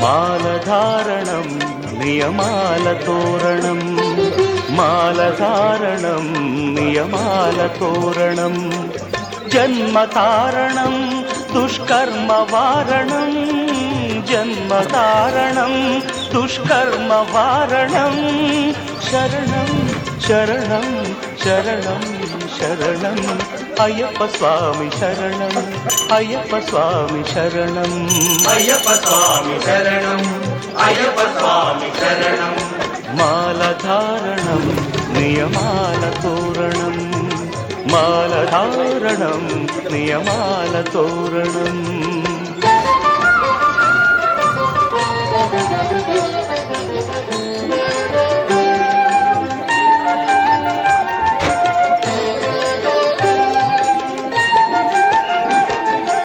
మాలధారణం నియమాలతోరణం మాలధారణం నియమాలతోరణం జన్మకారణం దుష్కర్మవారణం జన్మకారణం దుష్కర్మవారణం శరణం శరణం శరణం శరణం అయ్యప్ప స్వామి శరణం అయ్యప్ప స్వామి శరణం అయ్యప్ప స్వామి శరణం అయ్యప్ప స్వామి శరణం మాలధారణం నియమాలతోరణం మాలధారణం నియమాలతోరణం